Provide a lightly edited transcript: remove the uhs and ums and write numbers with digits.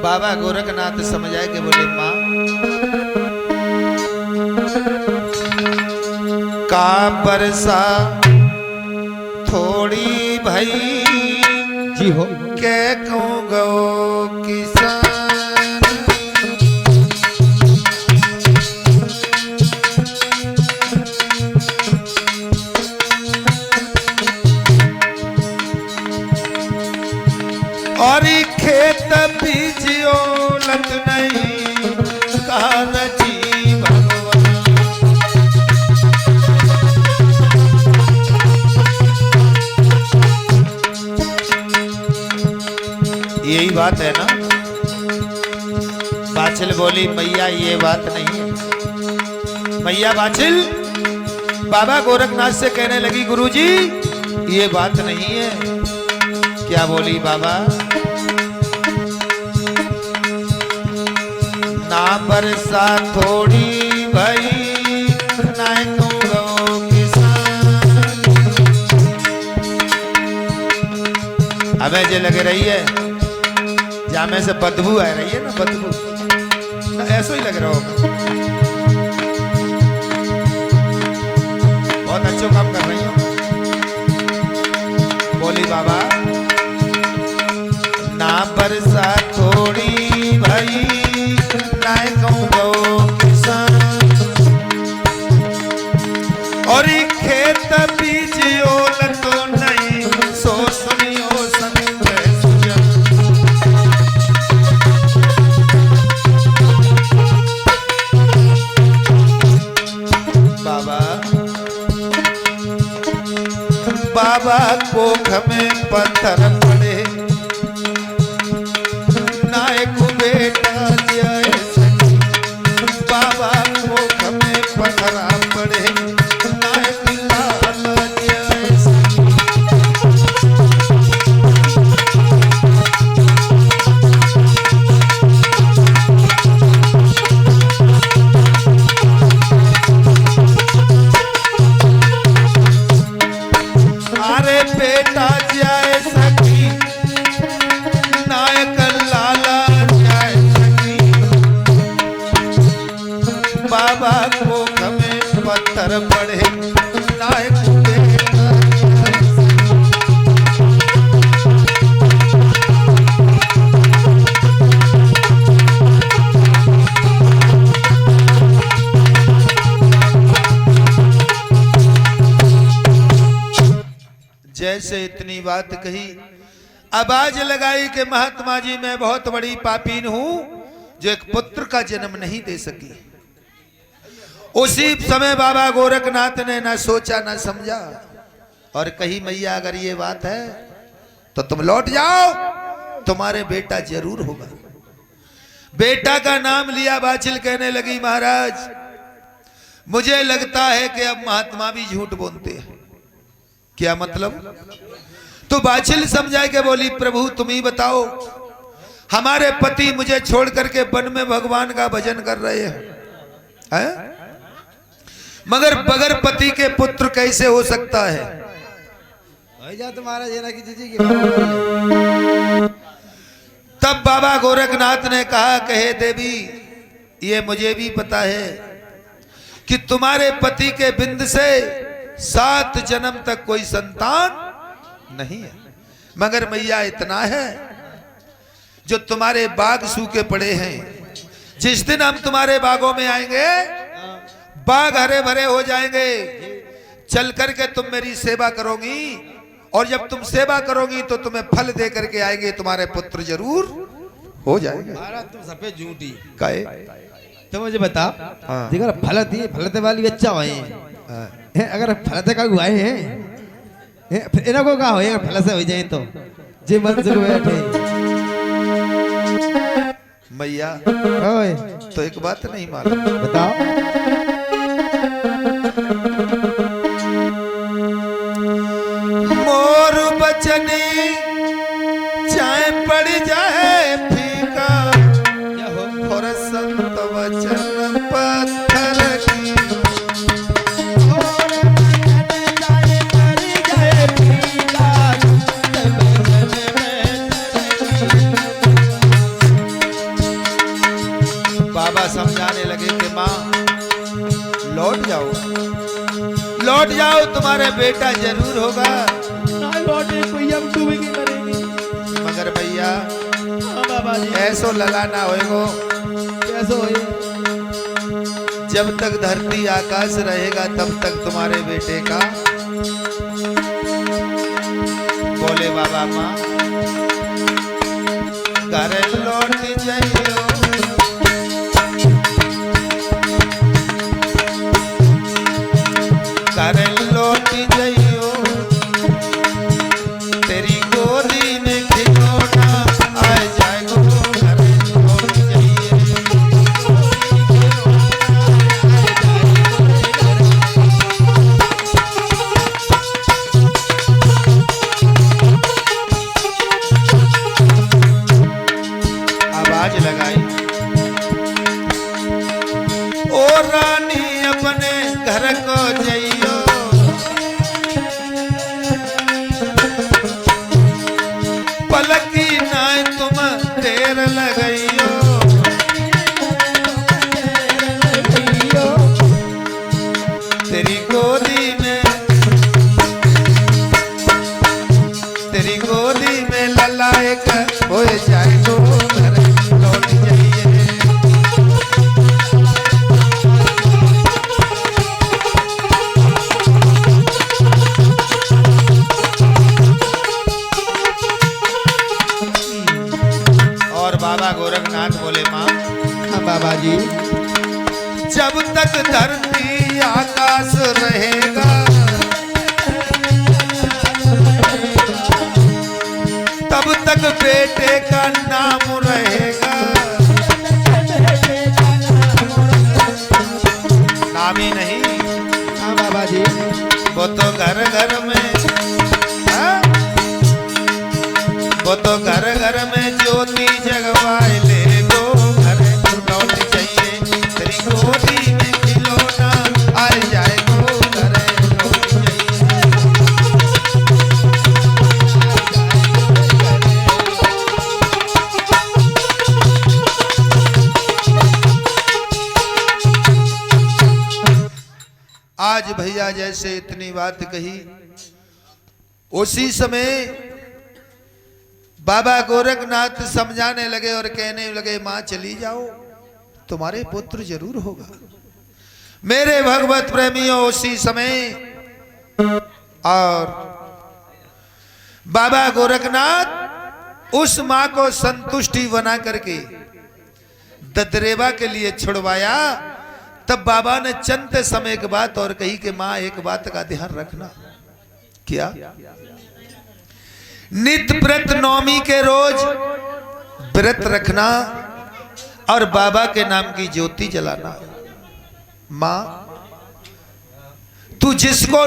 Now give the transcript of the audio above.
बाबा गोरखनाथ समझ आए कि बोले माँ का बरसा थोड़ी भाई जी हो के कहूँ गो किसान और खेत बीजियो लत नहीं कान जी भगवान। यही बात है ना। बाछिल बोली मैया ये बात नहीं है। मैया बाछिल बाबा गोरखनाथ से कहने लगी गुरुजी ये बात नहीं है। क्या बोली बाबा? ना बरसा थोड़ी भाई ना कहूँ किसान। हमें जो लगे रही है जामे से बदबू आ रही है ना, बदबू ना ऐसा ही लग रहा होगा। बहुत अच्छा काम कर रही हो। बोली बाबा ना बरसा थोड़ी भाई ना कहूँ किसान और खेत बीजियो लतो नहीं सो सुनियो संत सुजन। बाबा बाबा कोख में पत्थर पड़े नायक बेटा जय सखी। बाबा कोख में पत्थर पड़े नायक लाल जय सखी। अरे बेटा जय सखी नायक लाला जय सखी। बाबा कोख में पत्थर पड़े नायक बेटा जय सखी। जैसे इतनी बात कही आवाज लगाई कि महात्मा जी मैं बहुत बड़ी पापीन हूं जो एक पुत्र का जन्म नहीं दे सकी। उसी समय बाबा गोरखनाथ ने ना सोचा ना समझा और कही मैया अगर ये बात है तो तुम लौट जाओ, तुम्हारे बेटा जरूर होगा। बेटा का नाम लिया। बाछिल कहने लगी महाराज मुझे लगता है कि अब महात्मा भी झूठ बोलते हैं। क्या मतलब? तो बाछिल समझाए के बोली प्रभु तुम ही बताओ, हमारे पति मुझे छोड़ करके वन में भगवान का भजन कर रहे हैं, मगर बगैर पति के पुत्र कैसे हो सकता है? तुम्हारा तब बाबा गोरखनाथ ने कहा कहे देवी ये मुझे भी पता है कि तुम्हारे पति के बिंद से 7 जन्म तक कोई संतान नहीं है, मगर मैया इतना है जो तुम्हारे बाग सूखे पड़े हैं। जिस दिन हम तुम्हारे बागों में आएंगे बाग हरे भरे हो जाएंगे। चल करके तुम मेरी सेवा करोगी और जब तुम सेवा करोगी तो तुम्हें फल दे करके आएंगे, तुम्हारे पुत्र जरूर हो जाएंगे। तुम सफेद झूठी काहे? तो मुझे बता देखो फलते वाली बच्चा हुए हैं, अगर फलते का हुआ है फिर इनको का हो फल से हो जाए तो जे मन से बैठे मैया ओए तो एक बात नहीं मालूम बताओ। मोर बचनी चाहे पड़ जाए फीका और संत वचन पत्थर की। आओ तुम्हारे बेटा जरूर होगा। ना लौटे कोई हम डूबेगी मरेगी। मगर भैया हाँ बाबा जी ऐसो लला ना होएगो। कैसे होए? जब तक धरती आकाश रहेगा तब तक तुम्हारे बेटे का बोले बाबा माँ घर लौट जाइयो। घर लौट जाइयो तेरी गोदी में खिलौना आ जाएगो। घर लौट जाइए। आवाज लगाई ओ रानी अपने घर को जइयो। पलकी ना तुम देर लगइयो। तेरी गोदी में लला एक हो जाए तो घर लौट जाइए। और बाबा गोरखनाथ बोले माँ हाँ बाबा जी जब तक धरती आकाश रहेगा तब तक बेटे का नाम रहेगा। नाम ही नहीं हाँ बाबा जी वो तो घर घर में हाँ? वो तो घर घर में ज्योति जगवाए ले गो। घर लौट जाइए तेरी गोदी में खिलौना आ जाए गो। घर लौट जाइए। आज भैया जैसे इतनी बात कही उसी समय बाबा गोरखनाथ समझाने लगे और कहने लगे मां चली जाओ तुम्हारे पुत्र जरूर होगा। मेरे भगवत प्रेमियों उसी समय और बाबा गोरखनाथ उस मां को संतुष्टि बना करके ददरेवा के लिए छुड़वाया। तब बाबा ने चंद समय के बाद और कही कि मां एक बात का ध्यान रखना। क्या? नित व्रत नवमी के रोज व्रत रखना और बाबा के नाम की ज्योति जलाना। मां तू जिसको